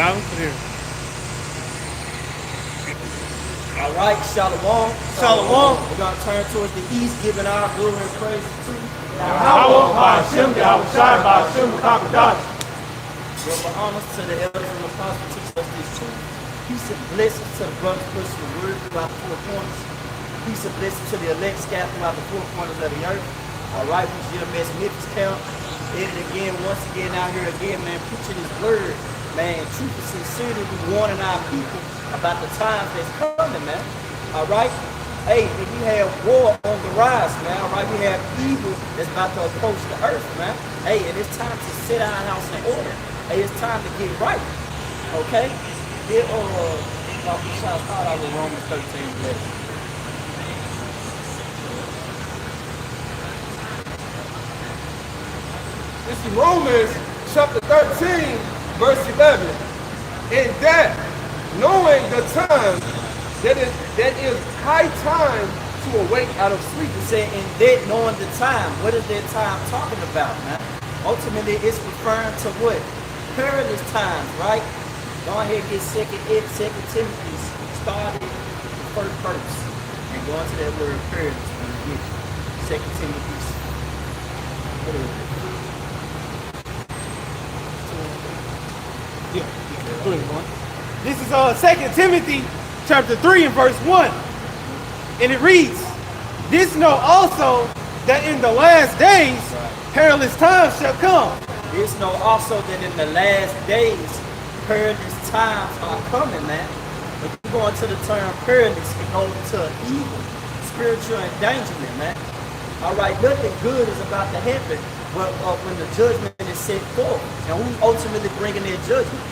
Loud and clear. All right, Shalom. Shalom. We're going to turn towards the east, giving our glory and praise to Yahweh, Ba'ashem, Yahweh Shai, Ba'ashem, Kakadash. Your honors to the elders and apostles teach us this truth. Peace and blessings to the brothers pushing the word throughout the four corners. Peace and blessings to the elect scattered throughout the four corners of the earth. All right, we should have Memphis count. Did it again, once again, out here again, man, preaching his word. Man, truth and sincerity, we warning our people about the times that's coming, man. All right? Hey, if we have war on the rise, man. All right, we have evil that's about to approach the earth, man. Hey, and it's time to set our house in order. Hey, it's time to get right. Okay? It start out with Romans 13:11. This is Romans chapter 13, verse 11. And that, knowing the time, that is high time to awake out of sleep. He said, and that knowing the time. What is that time talking about, man? Ultimately, it's referring to what? Perilous times, right? Go ahead and get Second Timothy started the first verse. And go into that word perilous when you get Second Timothy. What is it? This is 2 Timothy chapter 3 and verse 1. And it reads, this know also that in the last days perilous times shall come. This know also that in the last days perilous times are coming, man. When you go into the term perilous, it goes to evil, spiritual endangerment, man. All right, nothing good is about to happen when the judgment is set forth. And who's ultimately bringing their judgment?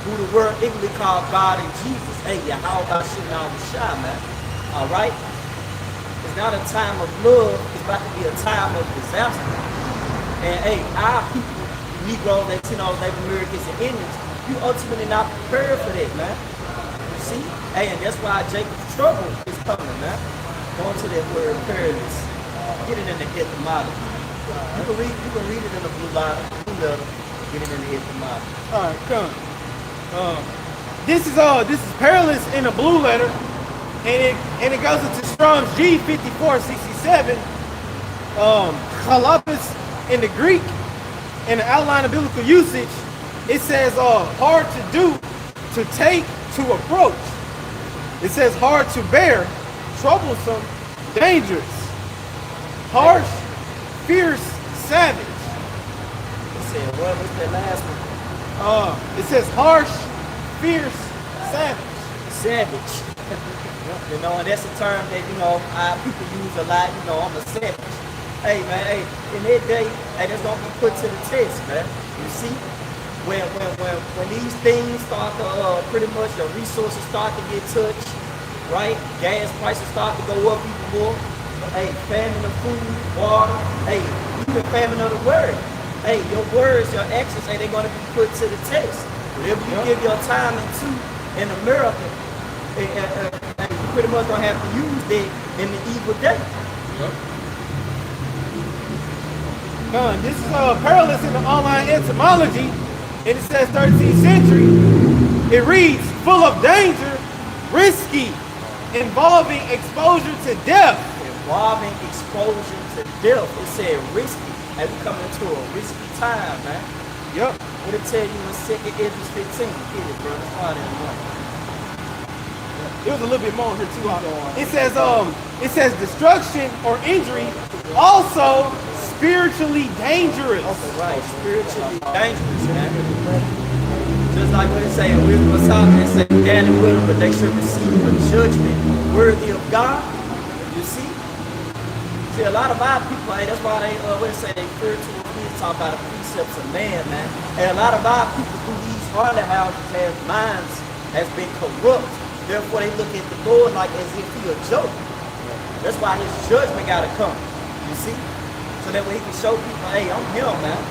Who the world ignorantly called God and Jesus. Hey, Yahweh Ba'ashem, Yahweh Shai, man. All right? It's not a time of love. It's about to be a time of disaster. And hey, our people, Negroes, Latinos, Native Americans, and Indians, you ultimately not prepared for that, man. You see? Hey, and that's why Jacob's trouble is coming, man. Going to that word perilous. Get it in the etymology. You can read it in the blue letter. Get it in the etymology. All right, come. This is perilous in the blue letter, and it goes into Strong's G 5467. Kalapis in the Greek, in the outline of biblical usage, it says hard to do, to take, to approach. It says hard to bear, troublesome, dangerous, harsh, fierce, savage. It said, what was that last one? It says harsh, fierce, savage. Savage. You know, and that's a term that, you know, our people use a lot. You know, I'm a savage. Hey, man, hey, in that day, hey, that's going to be put to the test, man. You see? When these things start to, pretty much, your resources start to get touched, right? Gas prices start to go up even more. Hey, famine of food, water, hey, even famine of the word. Hey, your words, your actions, hey, they're going to be put to the test. Whatever you give your time into in America, you pretty much going to have to use that in the evil day. This is perilous in the online etymology, and it says 13th century. It reads, full of danger, risky, involving exposure to death. Involving exposure to death. It said risky. And we coming into a risky time, man. Yep. What it tell you in 2nd Ezra 15? Get it, bro. It's part of the It was a little bit more here too. It says destruction or injury, also spiritually dangerous. Okay, right. Spiritually dangerous, man. Just like what it say in Wisdom of Solomon, it say, "Dan and will, but they should receive a judgment worthy of God." You see? See, a lot of our people, hey, that's why they say they fear to talk about the precepts of man, man. And a lot of our people through these harlot houses have minds has been corrupt. Therefore, they look at the Lord like as if he a joke. That's why his judgment got to come. You see? So that way he can show people, hey, I'm him, man.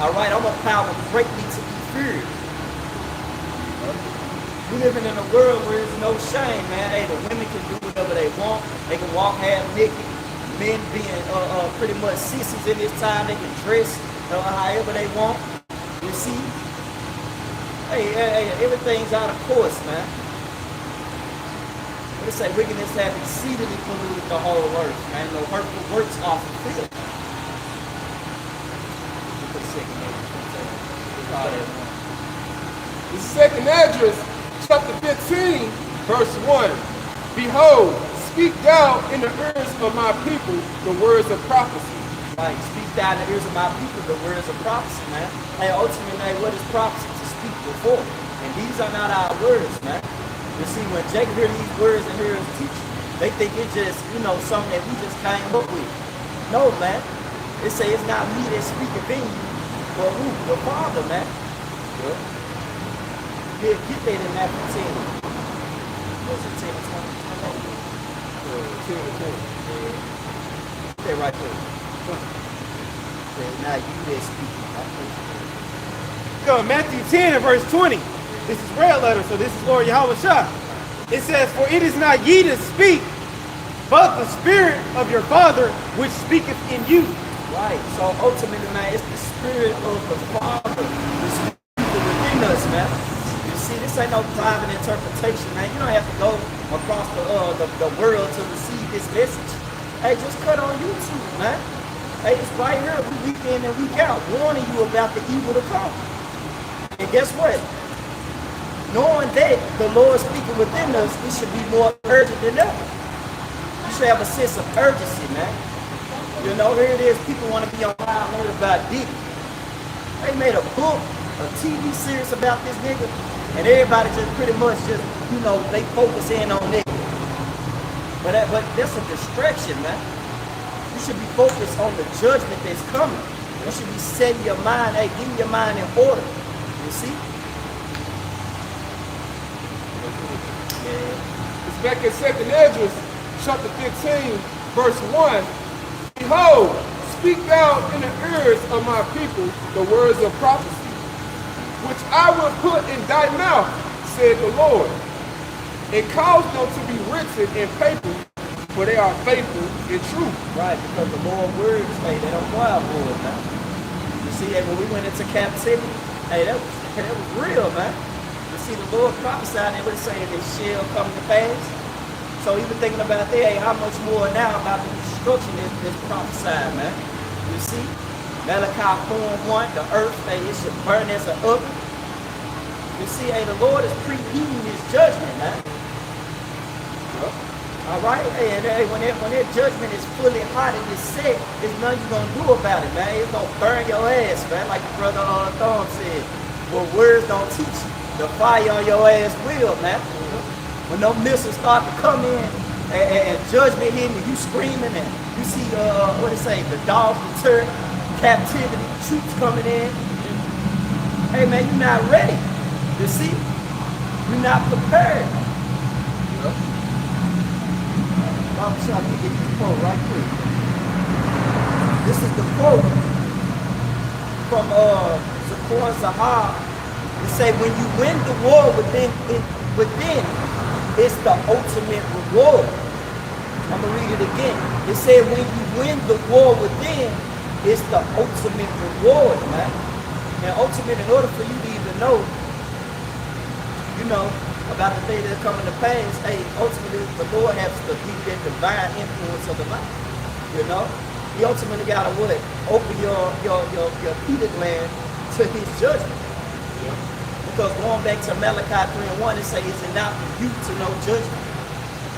All right, I'm a power greatly to be feared. We living in a world where there's no shame, man. Hey, the women can do whatever they want. They can walk half naked. Men being pretty much sissies in this time. They can dress however they want. You see? Everything's out of course, man. What it say? Wickedness have exceedingly polluted the whole earth, man. No hurtful works are fulfilled. Put second The second address, chapter 15, verse 1. Behold, speak thou in the ears of my people the words of prophecy. Right, speak thou in the ears of my people the words of prophecy, man. Hey, ultimately, man, what is prophecy? To speak before. And these are not our words, man. You see, when Jacob hears these words and hears teaching, they think it's just, something that we just came up with. No, man. It say it's not me that speaketh in you, but who? The Father, man. Yeah, get that in Matthew 10. What's it, 10 or 20? 10 to 20. Yeah. Get that right there. Now you that speaking. Go, Matthew 10 and verse 20. This is red letter, so this is Lord Yahweh Shah. It says, for it is not ye that speak, but the Spirit of your Father which speaketh in you. Right. So ultimately, man, it's the Spirit of the Father which speaketh within us, man. You see, this ain't no private interpretation, man. You don't have to go across the world to receive this message. Hey, just cut on YouTube, man. Hey, it's right here, week in and week out, warning you about the evil to come. And guess what? Knowing that the Lord speaking within us, it should be more urgent than ever. You should have a sense of urgency, man. Here it is, people want to be online learning about Diddy. They made a book, a TV series about this nigga, and everybody just pretty much just, they focus in on it. But that's a distraction, man. You should be focused on the judgment that's coming. You should be setting your mind, getting your mind in order. You see? It's back in second address, chapter 15, verse 1. Behold, speak thou in the ears of my people the words of prophecy, which I will put in thy mouth, said the Lord, and cause them to be written in paper, for they are faithful and true. Right, because the Lord's words, they don't wild for it, man. You see, when we went into captivity, that was real, man. You see, the Lord prophesied, and what it's saying, it shall come to pass. So even thinking about that, how much more now about the destruction that's prophesied, man. You see, Malachi 4:1, the earth, it should burn as an oven. You see, the Lord is preheating his judgment, man. All right, and when that judgment is fully hot and it's set, there's nothing you're gonna do about it, man. It's gonna burn your ass, man, like the brother Thorne said. Well, words don't teach you. The fire on your ass will, man. When those missiles start to come in and judgment hitting you, you screaming, and you see the dogs return, captivity, troops coming in. Hey, man, you're not ready. You see, you're not prepared. I'm trying to get this quote right quick. This is the quote from Zechor Zahar. It say, when you win the war within, it's the ultimate reward. I'm going to read it again. It said, when you win the war within, it's the ultimate reward, man. And ultimate, in order for you to even know, about the thing that's coming to pass, ultimately the Lord has to give you that divine influence of the life. He ultimately got to open your Peter gland to his judgment. Yeah. Because going back to Malachi 3:1, it says, is it not for you to know judgment?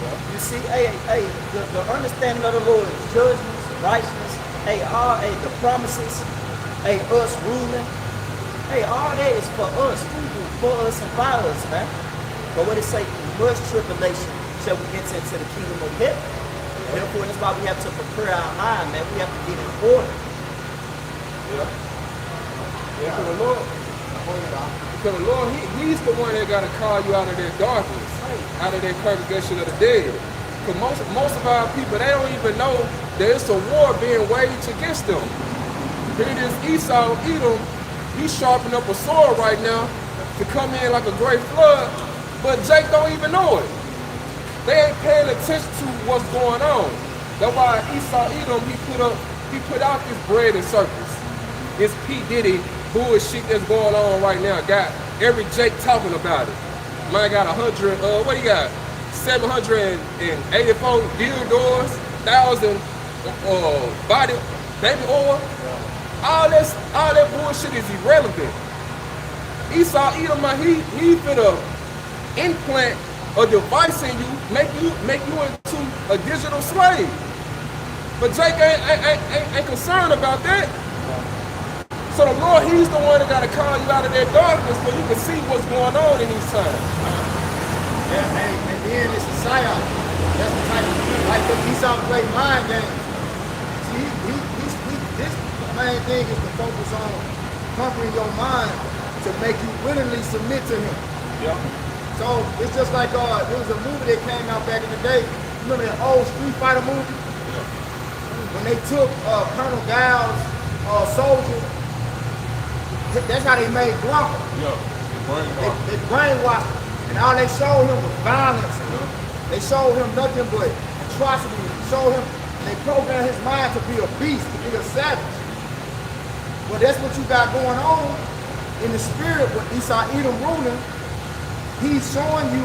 Yeah. You see, the understanding of the Lord is judgments, righteousness, the promises, us ruling. All that is for us and by us, man. But what it say, much tribulation shall we enter into the kingdom of heaven. And therefore, that's why we have to prepare our mind, man. We have to get in order. Yeah, because the Lord, he's the one that got to call you out of that darkness, out of that congregation of the dead. Because most of our people, they don't even know that it's a war being waged against them. Here it is, Esau, Edom, he's sharpening up a sword right now to come in like a great flood. But Jake don't even know it. They ain't paying attention to what's going on. That's why Esau Edom, he put out this bread and circus. This P. Diddy bullshit that's going on right now got every Jake talking about it. Man got 100, what he got? 784 dildos, 1,000 body, baby oil. All that bullshit is irrelevant. Esau Edom, he finna implant a device in you, make you into a digital slave. But Jake ain't concerned about that. So the Lord, he's the one that gotta call you out of that darkness so you can see what's going on in these times. Yeah, and then it's a psyop. That's the type of, like the Esau play mind games. See, this main thing is to focus on conquering your mind to make you willingly submit to him. Yeah. So it's just like there was a movie that came out back in the day. You remember that old Street Fighter movie? Yeah. When they took Colonel Gao's soldier, that's how they made Blanca. Yeah. They brainwashed him. And all they showed him was violence. They showed him nothing but atrocity. They showed him, and they programmed his mind to be a beast, to be a savage. Well, that's what you got going on in the spirit with Esau Edom ruling. He's showing you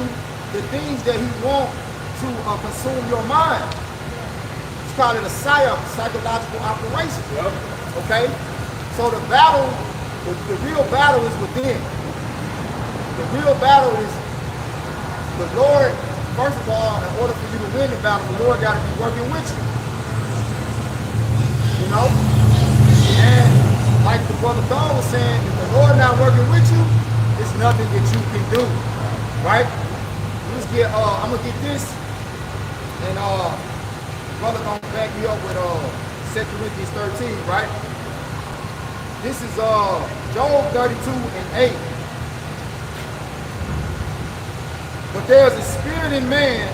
the things that he wants to consume your mind. It's called a psyop, psychological operation. Yep. Okay? So the battle, the real battle is within. The real battle is the Lord. First of all, in order for you to win the battle, the Lord got to be working with you. You know? And like the brother Don was saying, if the Lord not working with you, there's nothing that you can do. Right? Let's get I'm gonna get this, and brother gonna back me up with 2 Corinthians 13, right? This is Job 32:8. But there's a spirit in man,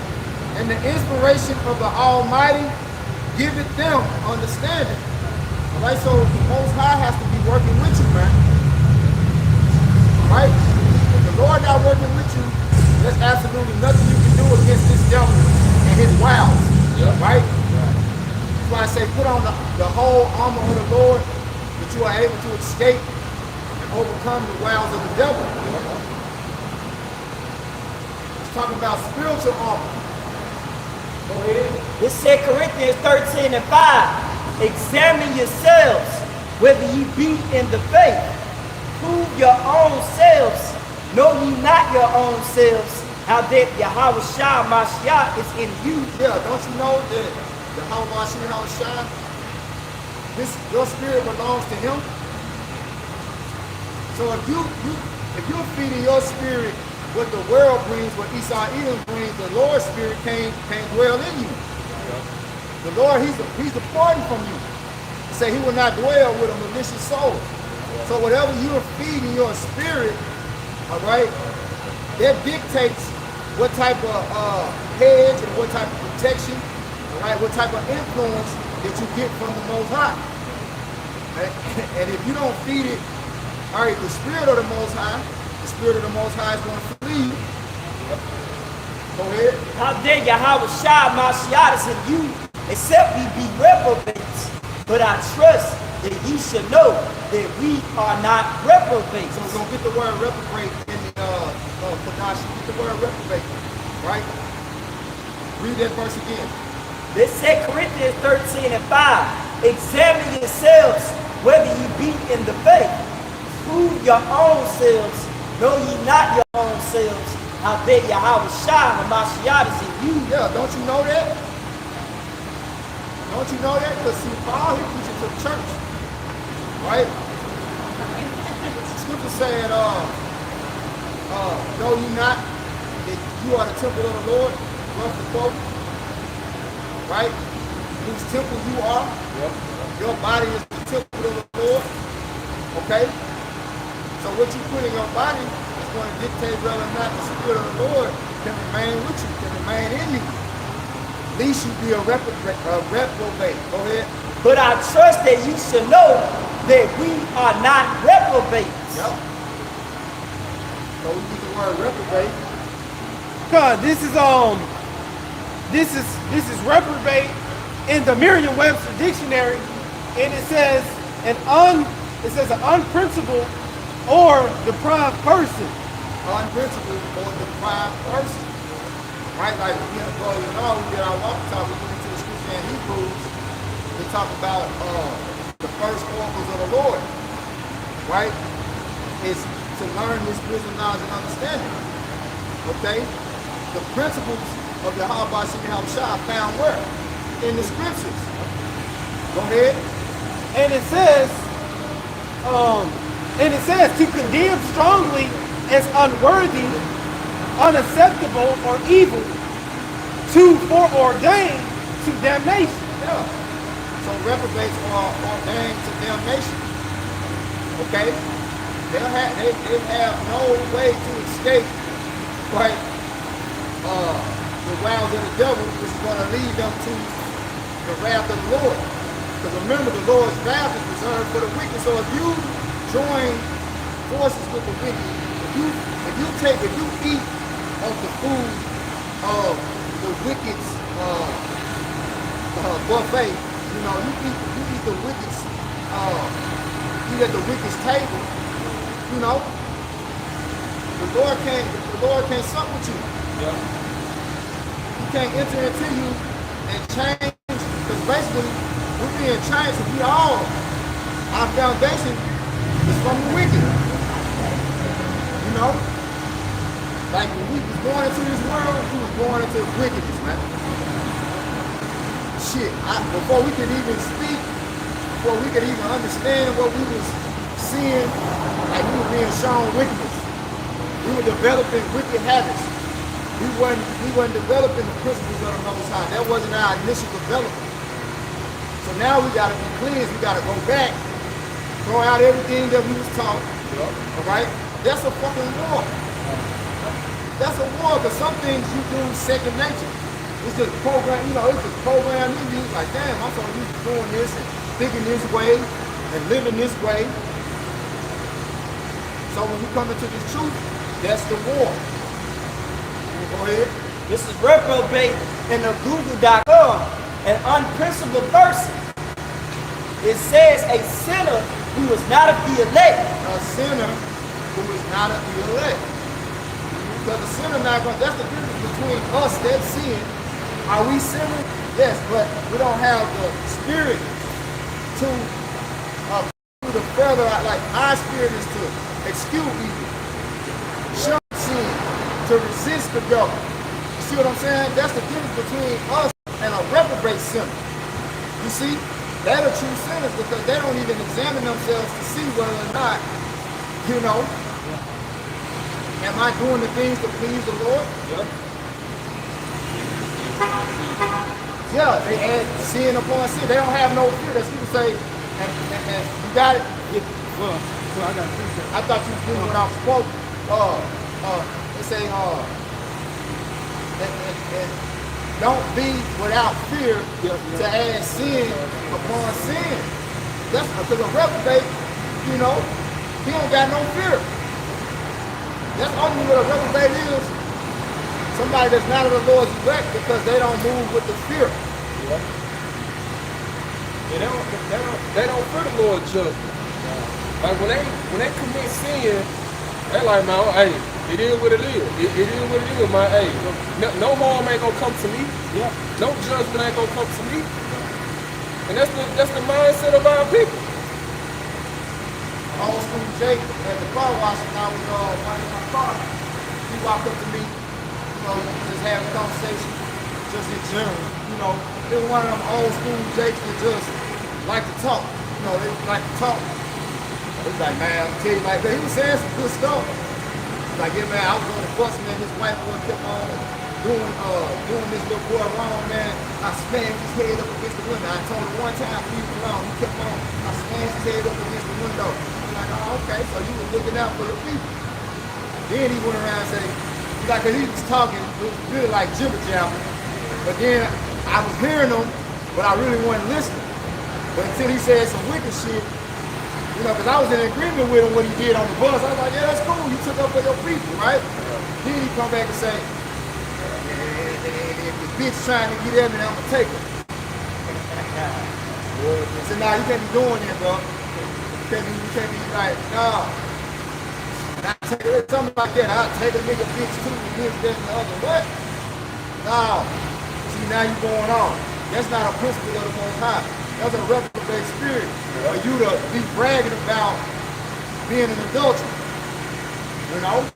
and the inspiration of the Almighty giveth them understanding. Alright, so the Most High has to be working with you, man. Right? If the Lord not working with you, there's absolutely nothing you can do against this devil and his wiles. Yeah. Right? That's why I say put on the whole armor of the Lord, that you are able to escape and overcome the wiles of the devil. Talking about spiritual armor. Go ahead. This 2 Corinthians 13:5. Examine yourselves whether ye be in the faith. Prove your own selves. Know ye not your own selves how that Yahweh Shah Mashiach is in you. Yeah, don't you know that the Yahweh Shah, your spirit belongs to him? So if you're feeding your spirit what the world brings, what Esau Edom brings, the Lord's spirit can't dwell in you. The Lord, he's departing from you. Say he will not dwell with a malicious soul. So whatever you're feeding your spirit, all right, that dictates what type of hedge and what type of protection, all right, what type of influence that you get from the Most High. And if you don't feed it, all right, the spirit of the Most High, the spirit of the Most High is going to flee. Go ahead. How dare Yahweh Shah Mashiach is in you, except we be reprobates. But I trust that ye should know that we are not reprobates. So we're going to get the word reprobate in the Kodash. Get the word reprobate, right? Read that verse again. This 2 Corinthians 13:5. Examine yourselves whether ye be in the faith. Prove your own selves. Know ye not your own selves how that Yahweh Shah Mashiach is in you. Yeah, don't you know that? Don't you know that? Because see, Paul, he preaching to the church, right? The scripture said, know ye not that you are the temple of the Lord, love the quote, right? Whose temple you are. Yep. Your body is the temple of the Lord, okay? So what you put in your body is going to dictate whether or not the spirit of the Lord can remain with you, can remain in you. At least you be a reprobate. Go ahead. But I trust that you should know that we are not reprobates. Yep. So we get the word reprobate. God, this is reprobate in the Merriam-Webster dictionary, and it says an unprincipled or deprived person. Unprincipled or deprived person. Right? Like, we did our walk talk, we went into the scripture in Hebrews, we talk about the first oracles of the Lord. Right? Is to learn this wisdom, knowledge, and understanding. Okay? The principles of the Yahweh Shemi Habushai are found where? In the scriptures. Go ahead. And it says to condemn strongly as unworthy, unacceptable, or evil, to foreordain to damnation. Yeah. So reprobates are ordained to damnation. Okay? They have no way to escape, right? The wiles of the devil, which is going to lead them to the wrath of the Lord. Because remember, the Lord's wrath is reserved for the wicked. So if you join forces with the wicked, if you eat of the food of the wicked's buffet, you eat the wicked's eat at the wicked's table, the Lord can't sup with you. Yeah. He can't enter into you and change, because basically we're being changed. Our foundation is from the wicked. Like when we was born into this world, we was born into wickedness, man. Shit, before we could even speak, before we could even understand what we was seeing, like we were being shown wickedness. We were developing wicked habits. We weren't developing the principles of the Most High. That wasn't our initial development. So now we gotta be cleansed. We gotta go back, throw out everything that we was taught. All right? That's a fucking war. That's a war, because some things you do second nature. It's just programmed in you. Like, damn, I'm so used to doing this and thinking this way and living this way. So when we come into this truth, that's the war. Go ahead. This is reprobate in the Google.com, an unprincipled person. It says a sinner who is not of the elect. A sinner who is not of the elect. Because the sinner that's the difference between us that sin. Are we sinners? Yes, but we don't have the spirit to do the further out. Like, our spirit is to excuse evil, shun sin, to resist the devil. You see what I'm saying? That's the difference between us and a reprobate sinner. You see? They're the true sinners because they don't even examine themselves to see whether or not, am I doing the things to please the Lord? Yeah, they add sin upon sin. They don't have no fear. That's people say, and you got it. Well, I got to I thought you was doing what I was supposed to. They say, and don't be without fear to add sin upon sin. That's because a reprobate, he don't got no fear. That's only what a reprobate is. Somebody that's not of the Lord's elect because they don't move with the fear. Yeah. They don't fear the Lord's judgment. Like when they commit sin, they like, man, hey, it is what it is. It is what it is, man. Hey, no harm ain't gonna come to me. Yeah. No judgment ain't gonna come to me. And that's the mindset of our people. Old school Jake at the car wash, and I was running my car. He walked up to me, just having a conversation, just in general. It was one of them old school Jakes that just like to talk. They like to talk. It's like, man, I'm telling you, like, he was saying some good stuff. Like, yeah, man, I was on the bus, man, this white boy kept on doing this little boy wrong, man. I smashed his head up against the window. I told him one time, leave him alone. He kept on. I smashed his head up against the window. I'm like, oh, okay, so you were looking out for the people. Then he went around and said, cause he was talking, it was really like jibber jabber. But then I was hearing him, but I really wasn't listening. But until he said some wicked shit, because I was in agreement with him what he did on the bus. I was like, yeah, that's cool. You took up for your people, right? Then he come back and say, if the bitch trying to get at me, I'm gonna take her. I said, nah, you can't be doing that, bro. You can't be like, nah. something like that. I'll take a nigga bitch too, and this, that, and the other. What? No. See, now you going on. That's not a principle of the Most High. That's a reprobate spirit for you to be bragging about being an adulterer. You know?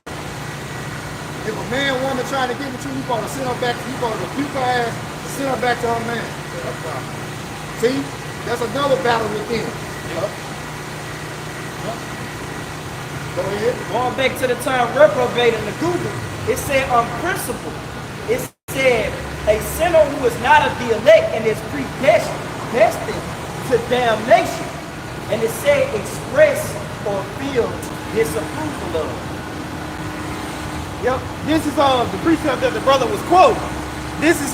If a man woman trying to get with you, you supposed to send her back, you supposed to rebuke her ass and send her back to her man. See? That's another battle within. Go ahead. Going back to the term reprobate in the Google, it said on principle. It said a sinner who is not of the elect and is predestined to damnation. And it said express or feel disapproval of. Yep. This is the precept that the brother was quoting. This is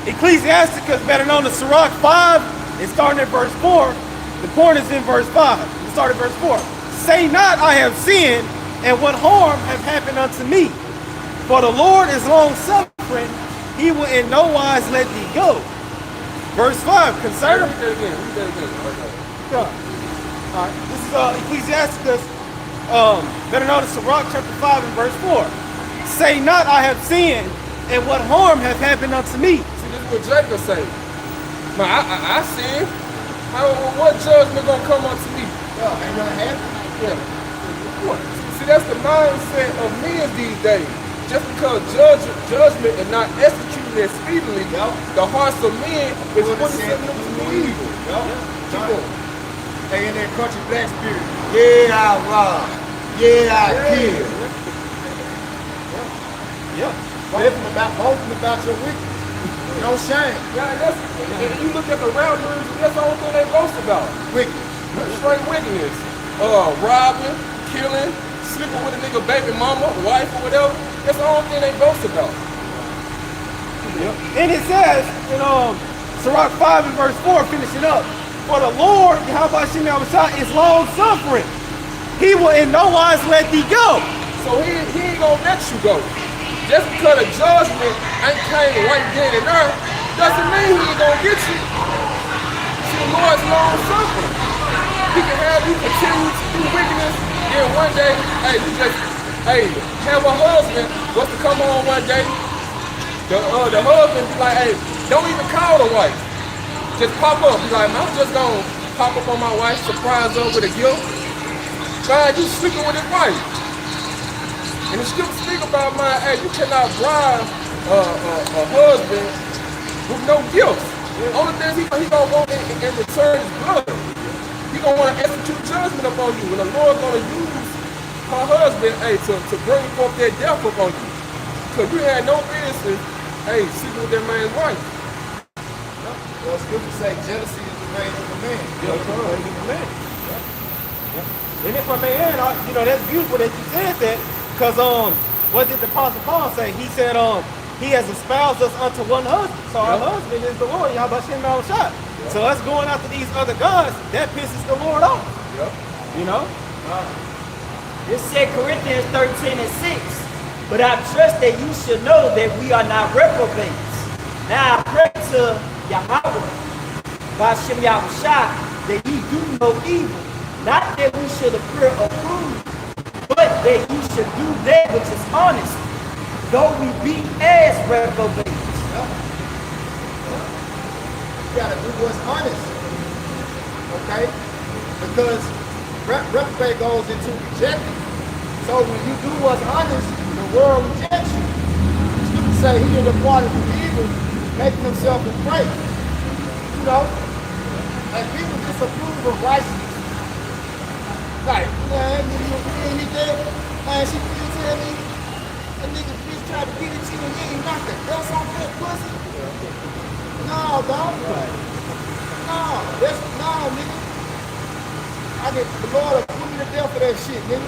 Ecclesiasticus, better known as Sirach 5. It's starting at verse 4. The point is in verse 5. We start at verse 4. Say not, I have sinned, and what harm have happened unto me? For the Lord is long suffering, he will in no wise let thee go. Verse 5, concerning. Read that again. All right. This is Ecclesiasticus, better known as Sirach chapter 5 and verse 4. Say not, I have sinned, and what harm have happened unto me? See, this is what Jacob say. Man, I sinned. What judgment gonna come unto me? Ain't nothing happening. Yeah. What? See, that's the mindset of men these days. Just because judgment is not executed as speedily, the hearts of men is fully sending them to do evil. Keep going. Hey, in that country black spirit. Yeah, I rob. Yeah, I kill. Yeah. Boasting about your wickedness. No shame. Yeah, and you look at the rounders, that's the only thing they boast about. Wickedness. Straight wickedness. Robbing, killing, sleeping with a nigga baby mama, wife, or whatever. That's the only thing they boast about. And it says in Sirach 5 and verse 4, finishing up, for the Lord, Yahweh Shem Yahushua, is long suffering. He will in no wise let thee go. So he ain't gonna let you go. Just because the judgment ain't came right then and there, doesn't mean he ain't gonna get you. See, the Lord's long suffering. He can have you continue to do wickedness, then one day, have a husband was to come home one day. The husband be like, hey, don't even call the wife. Just pop up. He's like, I'm just gonna pop up on my wife, surprise her with a gift. Man, you sleeping with his wife. And the scripture speak about, man, hey, you cannot bribe a husband with no gifts. Only thing he gonna want in return is blood. He gonna want to execute judgment upon you. And the Lord's gonna use her husband, hey, to bring forth that death upon you. Because you had no business, hey, sleeping with that man's wife. Well, scripture say jealousy is the rage of a man. And if I may add, that's beautiful that you said that, because what did the Apostle Paul say? He said he has espoused us unto one husband. So our husband is the Lord, Yahweh Shem Yahushua. So us going after these other gods, that pisses the Lord off. You know? This said Corinthians 13 and 6. But I trust that you should know that we are not reprobates. Now I pray to Yahweh, by Shem Yahushua, that ye do no evil. Not that we should appear approved, but that you should do that which is honest, though we be as reprobates. You gotta do what's honest. Okay? Because reprobate goes into rejecting. So when you do what's honest, the world rejects you. Scripture say he that departed from evil, making himself a prey. You know? And people disapprove of righteousness. Like, man, he did. Man, she did tell me that nigga bitch tried to get at you and you ain't knocked the dust off that pussy. No, dog. No, nigga. I get the Lord will put me to death for that shit, nigga.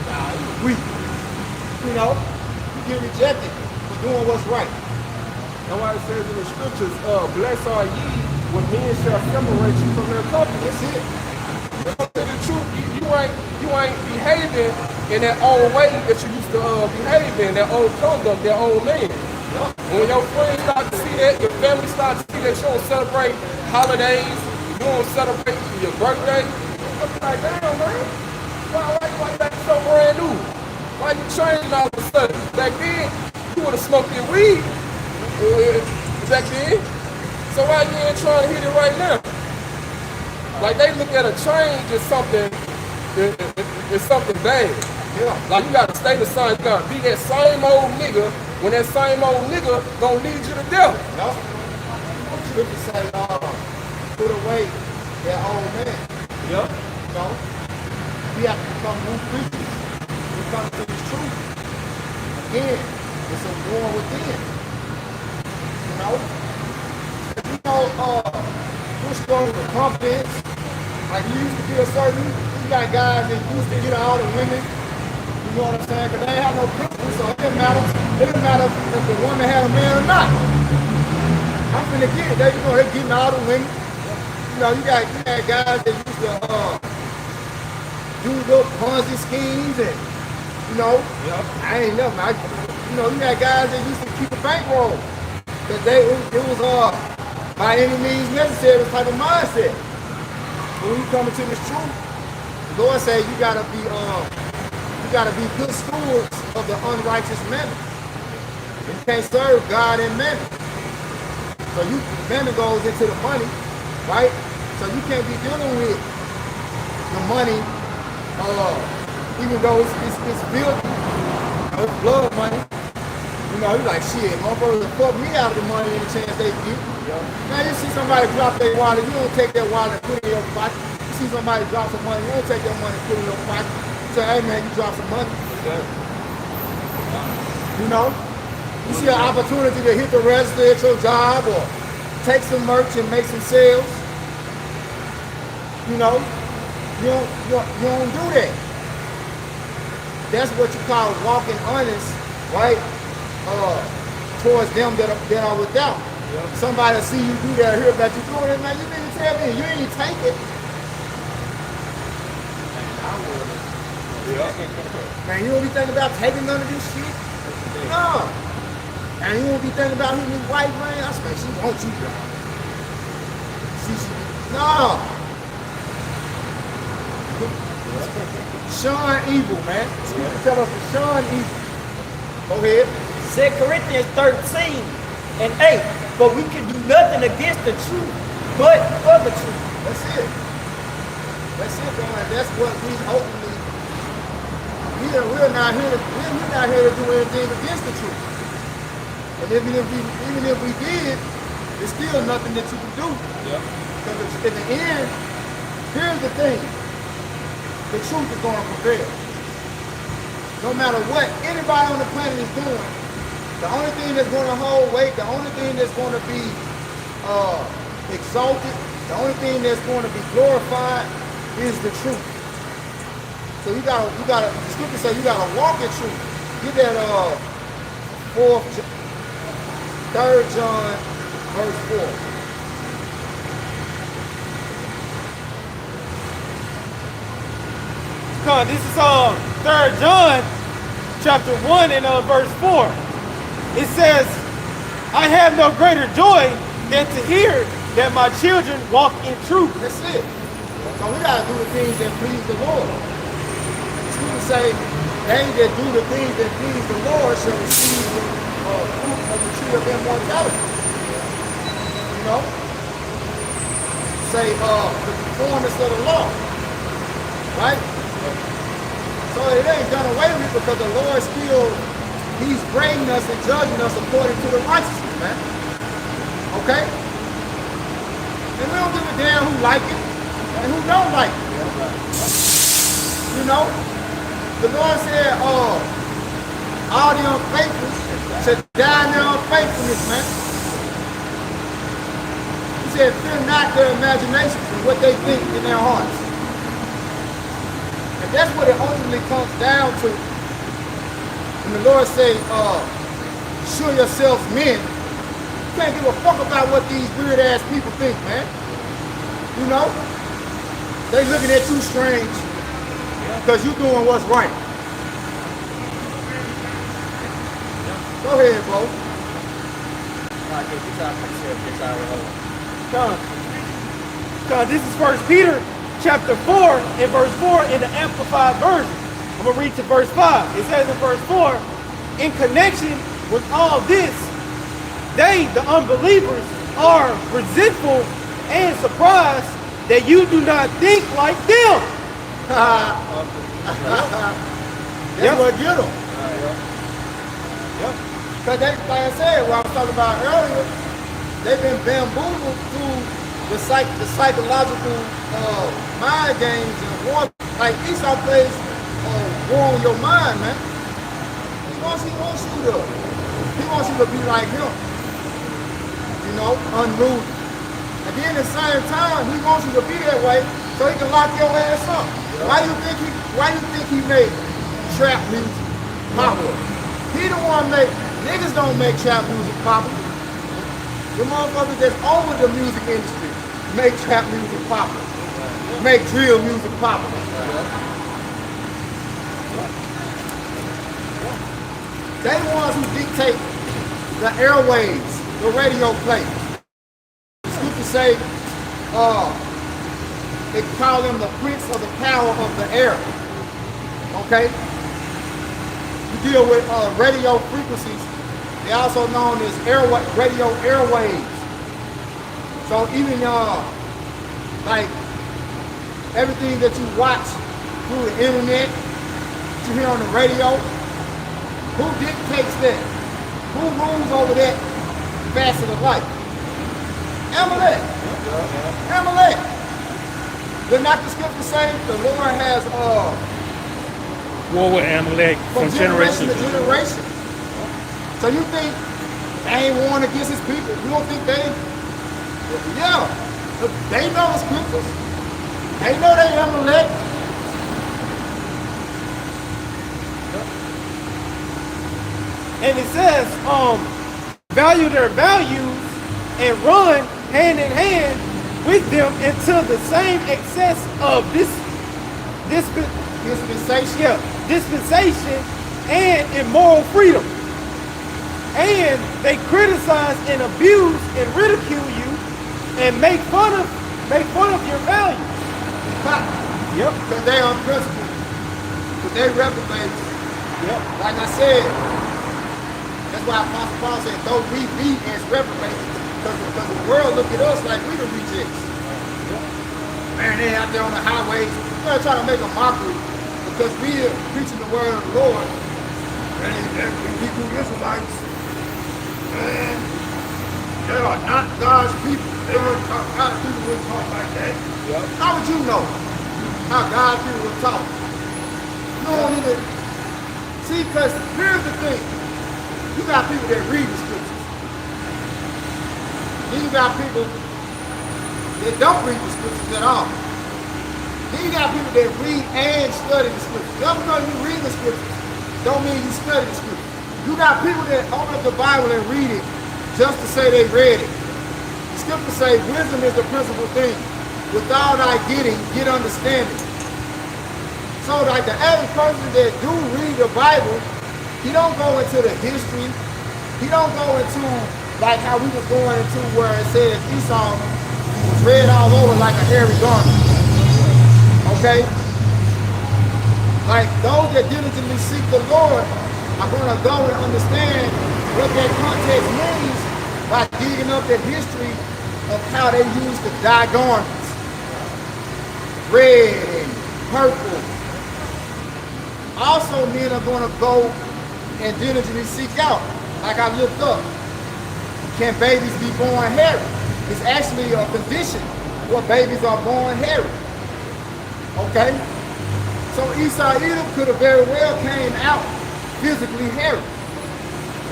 Nah, you weak. You know, you get rejected for doing what's right. That's why it says in the scriptures, blessed are ye when men shall separate you from their company. That's it. The truth, you ain't behaving in that old way that you used to behave in, that old conduct, that old man. When your friends start to see that, your family start to see that you don't celebrate holidays, you don't celebrate your birthday, I'm like, damn, man, why that brand new. Why you changing all of a sudden? Back then, you would have smoked your weed back then. So why you ain't trying to hit it right now? Like they look at a change as something, it's something bad. Yeah. Like you gotta stay the same, you gotta be that same old nigga when that same old nigga gonna lead you to death. Yup. Scripture say, put away that old man. Yep. You know, we have to become new creatures. We come to this truth. Again, it's a war within. You know? If you know, push going with confidence, like you used to be a certain, you got guys that used to get all the women. You know what I'm saying? Because they ain't have no principles, so it didn't matter if the woman had a man or not. I'm finna get it. They, you know, they're getting all the women. You know, you got guys that used to do little Ponzi schemes and, you know, I ain't never, you know, you got guys that used to keep a bankroll. Because it was by any means necessary type of mindset. When you come into this truth, the Lord say you gotta be good stewards of the unrighteous mammon. You can't serve God and mammon. So mammon goes into the money, right? So you can't be dealing with the money, even though it's built, it's blood money. You know, you're like, shit, motherfuckers will fuck me out of the money any chance they get. Now you see somebody drop their wallet, you don't take that wallet and put it in your pocket. You see somebody drop some money, you don't take that money and put it in your pocket. You say, hey man, you drop some money. You know? You see an opportunity to hit the register at your job or take some merch and make some sales. You know? You don't do that. That's what you call walking honest, right? Towards them that are without. Somebody see you do that, hear about you doing it, man, you didn't tell me, you ain't take it. Man, you don't be thinking about taking none of this shit? No. And you don't be thinking about hitting this white man? I swear, she wants you, bro. No. Shun evil, man. Scripture tell us to shun evil. Go ahead. 2 Corinthians 13 and 8. But we can do nothing against the truth, but for the truth. That's it. That's it, bro. And that's what we ultimately. We're not here to do anything against the truth. And even if we did, there's still nothing that you can do. Yeah. Because in the end, here's the thing. The truth is going to prevail. No matter what anybody on the planet is doing, the only thing that's going to hold weight, the only thing that's going to be exalted, the only thing that's going to be glorified is the truth. So you gotta, the scripture says you gotta walk in truth. Get that 3 John verse 4. Come on, this is 3 John chapter 1 and verse 4. It says, I have no greater joy than to hear that my children walk in truth. That's it. So we gotta do the things that please the Lord. The scripture say, they that do the things that please the Lord shall receive the fruit of the tree of immortality. You know? Say, the performance of the law. Right? So it ain't done away with because the Lord still, he's grading us and judging us according to the righteousness, man. Okay? And we don't give a damn who like it and who don't like it. You know? The Lord said, all the unfaithful should die in their unfaithfulness, man. He said, fear not their imaginations and what they think in their hearts. And that's what it ultimately comes down to. When the Lord say, show yourselves men, you can't give a fuck about what these weird ass people think, man. You know? They looking at you strange because you doing what's right. Go ahead, bro. This is 1 Peter chapter 4 and verse 4 in the Amplified Version. I'm going to read to verse 5. It says in verse 4, in connection with all this, they, the unbelievers, are resentful and surprised that you do not think like them. That's what get them. Yep. Because they, like I said, what I was talking about earlier, they've been bamboozled through the psychological mind games and war. Like Esau plays war on your mind, man. He wants you to be like him. You know, unruly. And then at the same time, he wants you to be that way so he can lock your ass up. Why do you think he made trap music popular? He the one niggas don't make trap music popular. The motherfuckers that's over the music industry make trap music popular. Make drill music popular. They the ones who dictate the airwaves, the radio play. You could say, they call them the prince of the power of the air. Okay? You deal with radio frequencies. They're also known as radio airwaves. So even like everything that you watch through the internet, that you hear on the radio, who dictates that? Who rules over that facet of life? Amalek. Amalek. Did not the scripture say the Lord has war with Amalek from generation to generation? So you think they ain't warned against his people? You don't think they? Yeah, they know the scriptures. They know they Amalek. And it says, value their values and run hand in hand with them into the same excess of dispensation and immoral freedom. And they criticize and abuse and ridicule you and make fun of your values. Yep. Because they are principled. Because they reprobate. Yep. Like I said, that's why Apostle Paul said, though we be as reprobates, because the world look at us like we the rejects. Man, they out there on the highways, they're trying to make a mockery because we are preaching the word of the Lord. And we Hebrew Israelites, man, they are not God's people. God's people wouldn't talk like that. Yep. How would you know how God's people would talk? You don't need to see, because here's the thing. You got people that read the scriptures. Then you got people that don't read the scriptures at all. Then you got people that read and study the scriptures. Just because you read the scriptures don't mean you study the scriptures. You got people that open up the Bible and read it just to say they read it. The scriptures say wisdom is the principal thing. With all thy getting, get understanding. So like the average person that do read the Bible, he don't go into the history. He don't go into like how we was going into where it says Esau was red all over like a hairy garment. Okay? Like those that diligently seek the Lord are going to go and understand what that context means by digging up the history of how they used to dye garments. Red and purple. Also, men are going to go and diligently seek out. Like I looked up, can babies be born hairy? It's actually a condition where babies are born hairy. Okay? So Esau Edom could have very well came out physically hairy.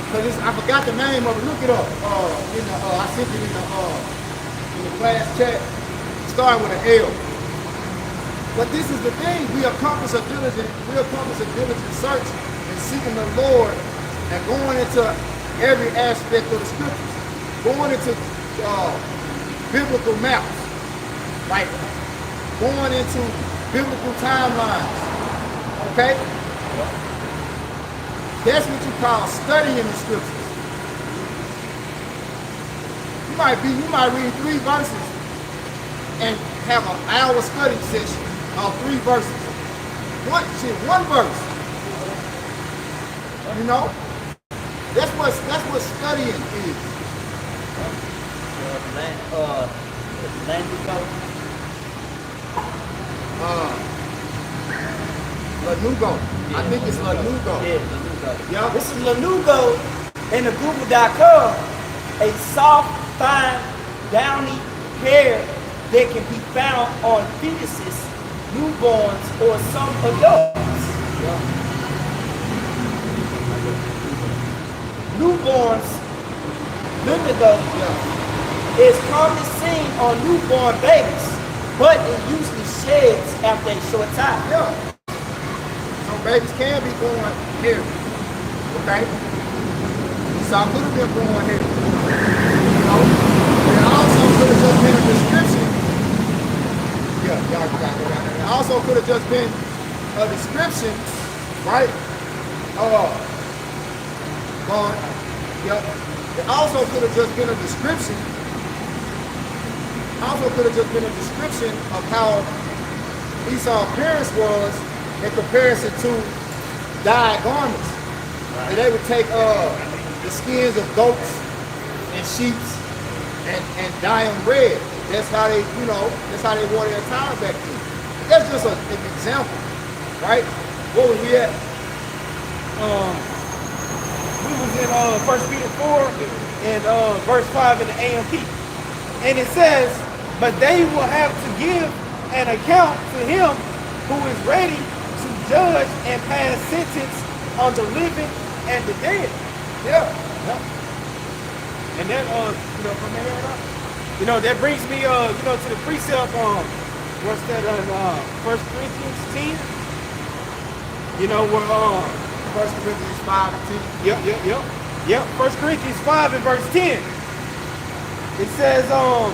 Because I forgot the name of it. Look it up. I sent it in the class chat. Starting with an L. But this is the thing. We accomplish a diligent search and seeking the Lord and going into every aspect of the scriptures, going into biblical maps, like going into biblical timelines. Okay? That's what you call studying the scriptures. You might read 3 verses and have an hour study session of 3 verses. one verse. You know? That's what studying is. Lanugo. I think it's Lanugo. Yeah, Lanugo. Yeah. This is Lanugo in the Google.com, a soft, fine, downy hair that can be found on fetuses, newborns, or some adults. Newborns, Lanugo is commonly seen on newborn babies, but it usually sheds after a short time. Yeah. Some babies can be born here. Okay? Some could have been born here. You know? It also could have just been a description. Yeah, y'all got it. It also could have just been a description, right? Yep. It also could have just been a description. Also could have just been a description of how Esau's appearance was in comparison to dyed garments. Right. And they would take the skins of goats and sheep and dye them red. That's how they, that's how they wore their attire back then. That's just an example, right? What was we at? We was in 1 Peter 4 and verse 5 in the AMP. And it says, but they will have to give an account to him who is ready to judge and pass sentence on the living and the dead. Yeah. And then, from there on up, that brings me, to the precept, what's that, 1 Corinthians 10? Where, 1 Corinthians 5 and 10. Yep. 1 Corinthians 5 and verse 10. It says, no,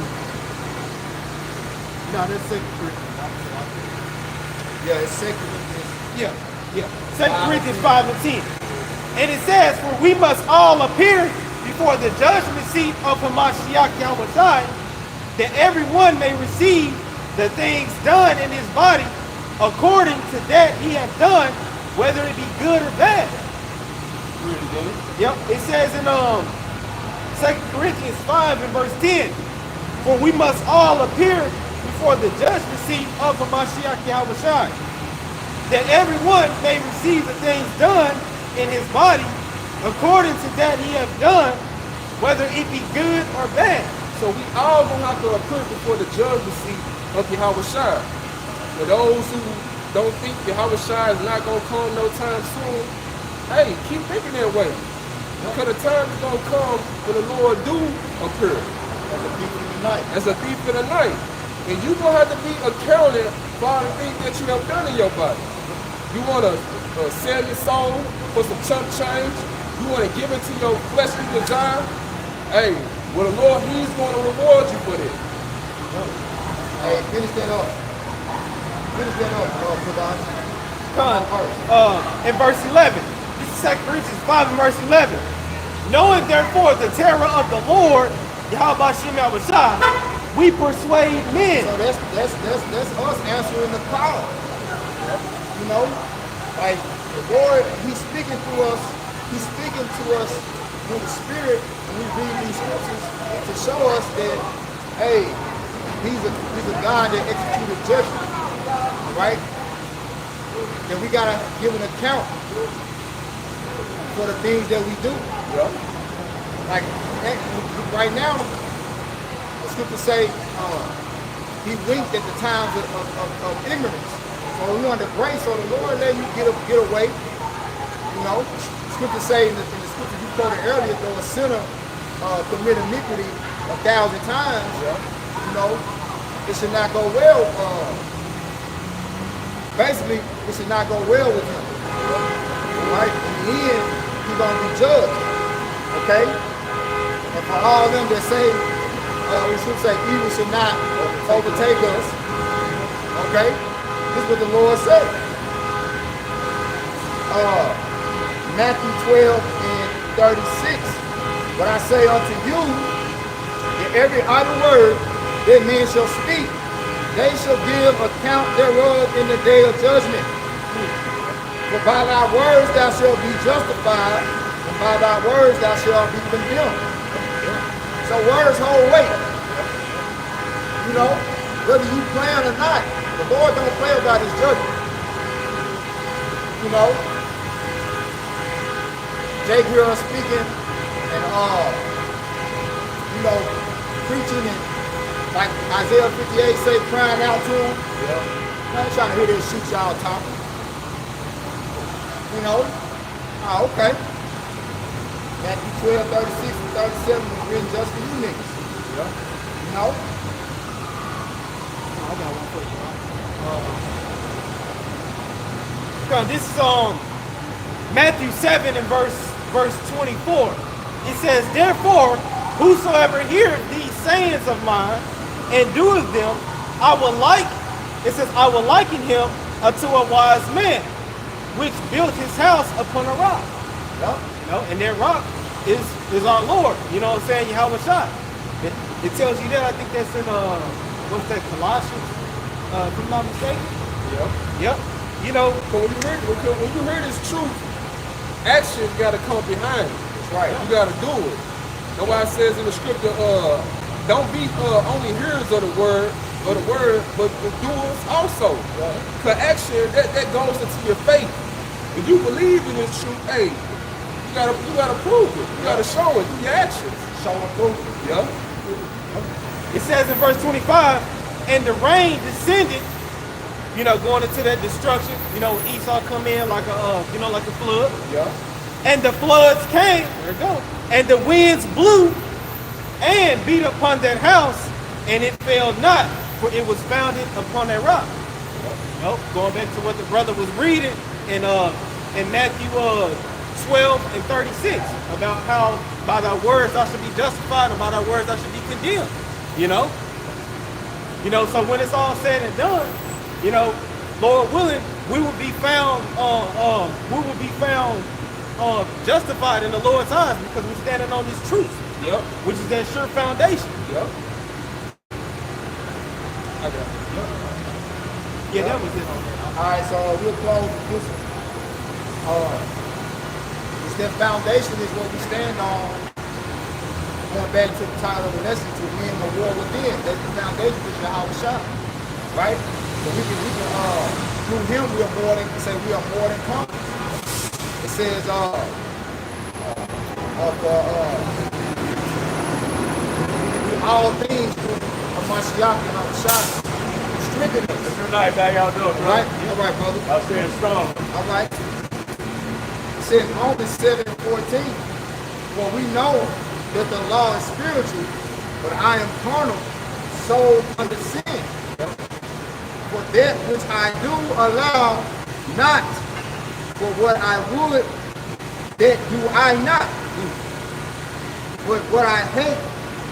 that's 2 Corinthians. Yeah, it's 2 Corinthians. Yeah. 2 Corinthians 5 and 10. And it says, for we must all appear before the judgment seat of Hamashiach Yahushai, that everyone may receive the things done in his body according to that he hath done, whether it be good or bad. Really good. Yep. It says in 2 Corinthians 5 and verse 10, for we must all appear before the judgment seat of Hamashiach Yahushai, that everyone may receive the things done in his body according to that he hath done, whether it be good or bad. So we all gonna have to appear before the judgment seat of Yahushua. For those who don't think Yahushua is not gonna come no time soon, hey, keep thinking that way. Because the time is gonna come when the Lord do appear. As a thief in the night. As a thief in the night. And you gonna have to be accounted for all the things that you have done in your body. You wanna sell your soul for some chump change? You wanna give it to your fleshly desire? Hey, well, the Lord, he's going to reward you for this. Hey, finish that up. Finish that up, In verse 11. This is 2 Corinthians 5 and verse 11. Knowing therefore the terror of the Lord, Yahweh Shem Yahushai, we persuade men. So that's us answering the call. Like the Lord, he's speaking to us. He's speaking to us through the Spirit, and we read these scriptures to show us that, hey, he's a God that executed judgment, right? And we gotta give an account for the things that we do. Yeah. Like right now, the scriptures say he winked at the times of ignorance. So we under grace, so the Lord let you get away. Scriptures say in the scripture you quoted earlier, though a sinner commit iniquity 1,000 times, it should not go well. Basically, it should not go well with him. Right? In the end, he's gonna be judged. Okay? And for all them that say, we should say evil should not overtake us. Okay? This is what the Lord said. Matthew 12 and 36. But I say unto you, that every idle word that men shall speak, they shall give account thereof in the day of judgment. For by thy words thou shalt be justified, and by thy words thou shalt be condemned. So words hold weight. You know, whether you plan or not, the Lord don't play about his judgment. You know, Jake here speaking and you know, preaching and like Isaiah 58 say, crying out to him. Yeah. I ain't trying to hear this shit y'all talking. You know? Oh, okay. Matthew 12, 36 and 37 was written just for you niggas. Yeah. You know? I got one for you. This is Matthew 7 and verse 24. It says, therefore, whosoever heareth these sayings of mine and doeth them, I will liken him unto a wise man, which built his house upon a rock. Yep. You know, and that rock is our Lord. You know what I'm saying? Yahweh Shai. It tells you that. I think that's in what's that, Colossians? If I'm not mistaken. Yep. Yep. You know, when you hear this truth, action gotta come behind it. That's right. You gotta do it. That's why it says in the scripture, don't be only hearers of the word, but doers also. Right. Cause action that goes into your faith. If you believe in this truth, hey, you gotta prove it. You gotta show it through your actions. Show and prove it. Yeah. it says in verse 25, and the rain descended, you know, going into that destruction. You know, Esau come in like a flood. Yeah. And the floods came, there it go, and the winds blew and beat upon that house, and it fell not, for it was founded upon a rock. Nope. Going back to what the brother was reading in Matthew 12 and 36 about how by thy words thou should be justified, and by thy words thou should be condemned. You know, so when it's all said and done, you know, Lord willing, we will be found justified in the Lord's eyes because we're standing on this truth. Yep. Which is that sure foundation. Yep. I got it. Yep. Yeah, that was it. Alright, so we'll close with this. It's that foundation is what we stand on. Going back to the title of the lesson, to win the war within. That's the foundation of Yahweh Shai. Right? So we can through him we are more than conquerors. It says all things through Mashiach and Yahweh strengthen us. Good night, how y'all doing, bro? Right? All right, brother. I'm staying strong. All right. It says Romans 7 and 14. For we know that the law is spiritual, but I am carnal, sold under sin. For that which I do allow not, for what I would, that do I not do. But what I hate,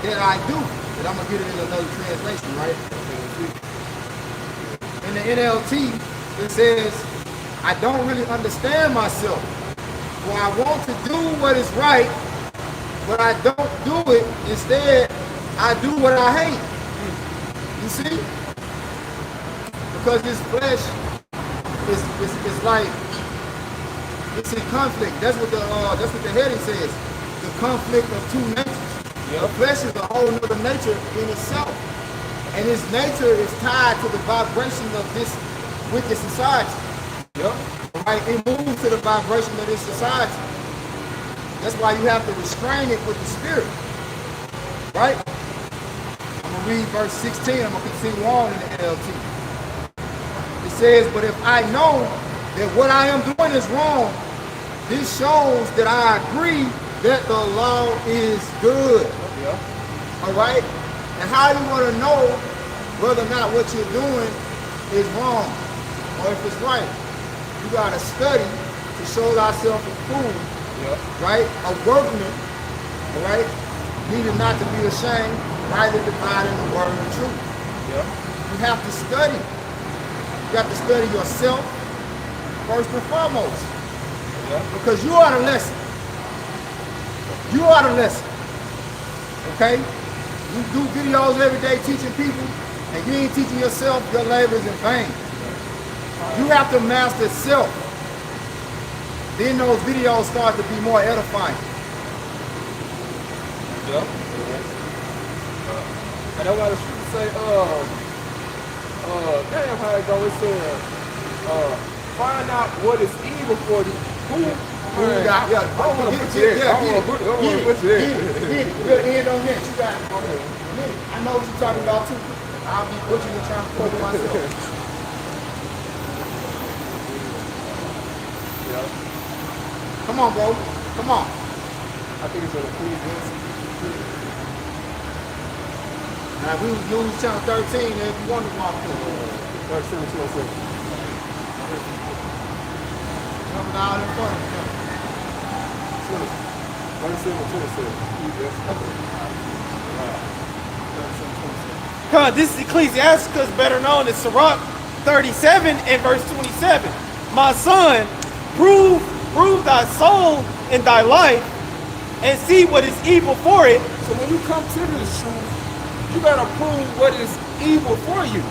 that I do. And I'm going to get it in another translation, right? In the NLT, it says, I don't really understand myself. For I want to do what is right, but I don't do it. Instead, I do what I hate. You see? Because this flesh is like, it's in conflict. That's what the heading says. The conflict of two natures. Yep. The flesh is a whole other nature in itself. And its nature is tied to the vibration of this wicked society. Yep. Right? It moves to the vibration of this society. That's why you have to restrain it with the spirit. Right? I'm going to read verse 16. I'm going to continue on in the NLT. It says, but if I know that what I am doing is wrong, this shows that I agree that the law is good. Yeah. All right? And how you want to know whether or not what you're doing is wrong or if it's right? You got to study to show thyself approved, yeah, right? A workman, all right? Needed not to be ashamed, rightly dividing the word of truth. Yeah. You have to study. You have to study yourself first and foremost. Yeah. Because you are the lesson. You are the lesson. Okay? You do videos every day teaching people, and you ain't teaching yourself, your labor is in vain. You have to master self. Then those videos start to be more edifying. Yeah. And that's why the scripture say, damn how it go, it says, find out what is evil for you. Who got, Yeah, I don't want to put you there. I don't want to put you there. Get it. We'll end on that. You got it. Get it. I know what you're talking about too. I'll be butchering and trying to quote it myself. Yeah. Come on, bro. Come on. I think it's in Ecclesiastes. Now, we was News Channel 13 if you want to walk through. 37, 27. Coming out in front of you. 37, 27. This is Ecclesiasticus, better known as Sirach 37 and verse 27. My son, prove thy soul in thy life, and see what is evil for it. So when you come to this truth, you gotta prove what is evil for you.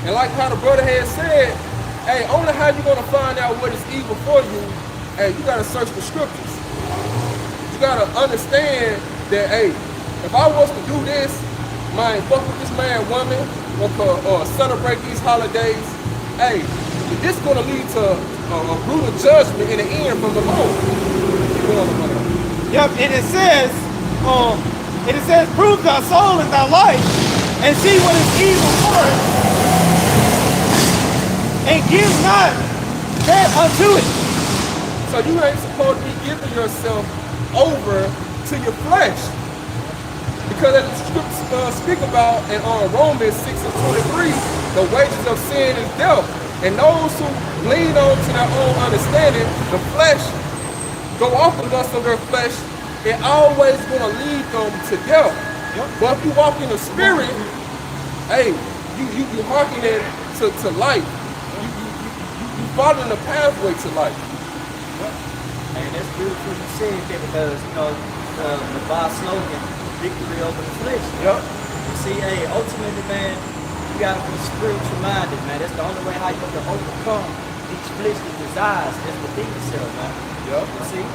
And like how the brother had said, hey, only how you gonna find out what is evil for you, hey, you gotta search the scriptures. You gotta understand that, hey, if I was to do this, man, fuck with this man, woman, or celebrate these holidays, hey, this gonna lead to a brutal judgment in the end from the Lord. Keep going, brother. Yep, and it says, prove thy soul in thy life, and see what is evil for it, and give not that unto it. So you ain't supposed to be giving yourself over to your flesh. Because as the scriptures speak about in Romans 6 and 23, the wages of sin is death. And those who lean on to their own understanding, the flesh, go off the lust of their flesh, it always gonna lead them to death. But if you walk in the spirit, hey, you hearkening to life. You following the pathway to life. And that's beautiful you said that because, you know, the Bible slogan, victory over the flesh. Yep. You see, hey, ultimately, man, you gotta be spiritual minded, man. That's the only way how you can overcome these fleshly desires that's within yourself, man. Yep. You see?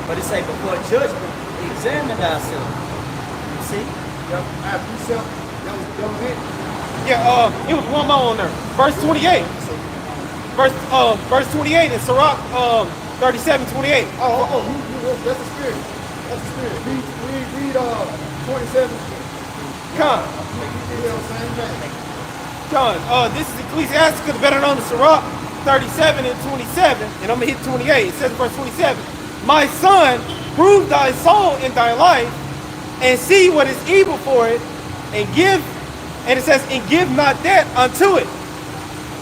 But it say before judgment, examine thyself. You see? Yep. After you self, that was it. Yeah, it was one more on there. Verse 28. Verse 28 in Sirach 37, 28. That's the spirit. That's the spirit. Read 27. Come. Same thing. This is Ecclesiasticus, better known as Sirach 37 and 27, and I'm gonna hit 28. It says verse 27. My son, prove thy soul in thy life, and see what is evil for it, and it says, and give not that unto it.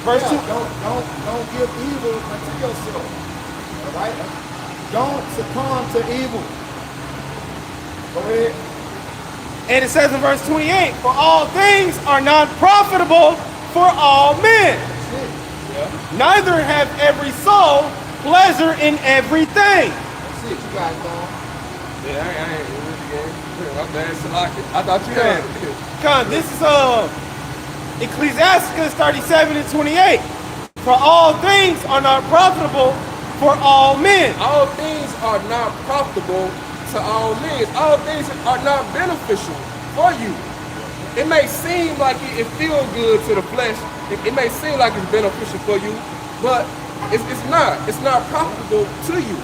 Verse 2. Don't give evil unto yourself. All right? Don't succumb to evil. Go ahead. And it says in verse 28, for all things are not profitable for all men. Neither have every soul pleasure in everything. That's it. You got it, Don. Yeah, I ain't really I'm bad, Salaki. I thought you had it. This is Ecclesiasticus 37 and 28. For all things are not profitable for all men. All things are not profitable to all men. All things are not beneficial for you. It may seem like it feels good to the flesh. It may seem like it's beneficial for you, but it's not. It's not profitable to you.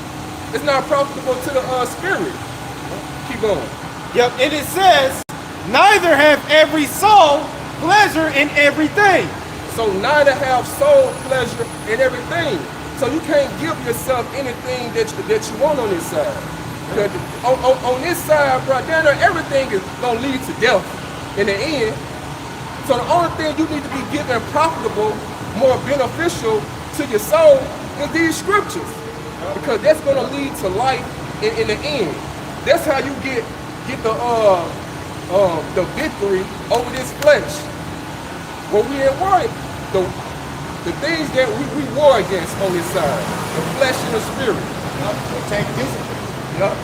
It's not profitable to the spirit. Keep going. Yep, and it says, neither have every soul pleasure in everything. So neither have soul pleasure in everything. So you can't give yourself anything that you want on this side. Because on this side, bro, down there, everything is gonna lead to death in the end. So the only thing you need to be given profitable, more beneficial to your soul is these scriptures. Because that's gonna lead to life in the end. That's how you get the victory over this flesh. What we ain't worried, the things that we war against on this side, the flesh and the spirit. It takes discipline. Yep.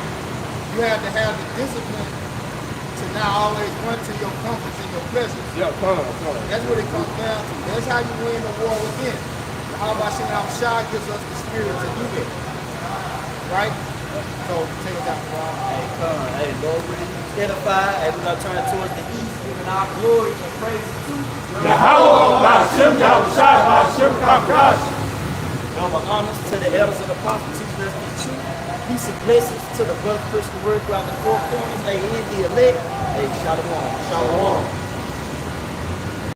You have to have the discipline to not always run to your comforts and your pleasures. Yeah, come on. That's what it comes down to. That's how you win the war within. Yahweh Shem Shah gives us the spirit to do it. Right? So take it down, Ron. Hey, come. Hey, Lord, we edify. Hey, we're gonna turn towards the east, giving our glory and praise to Yahweh, Hashem, Yahushua, Hashem, Kakash. Double honors to the elders of the apostles, teaching us the truth. Peace and blessings to the brother Christian word throughout the four corners. Hey, in the elect. Hey, shalom. Shalom.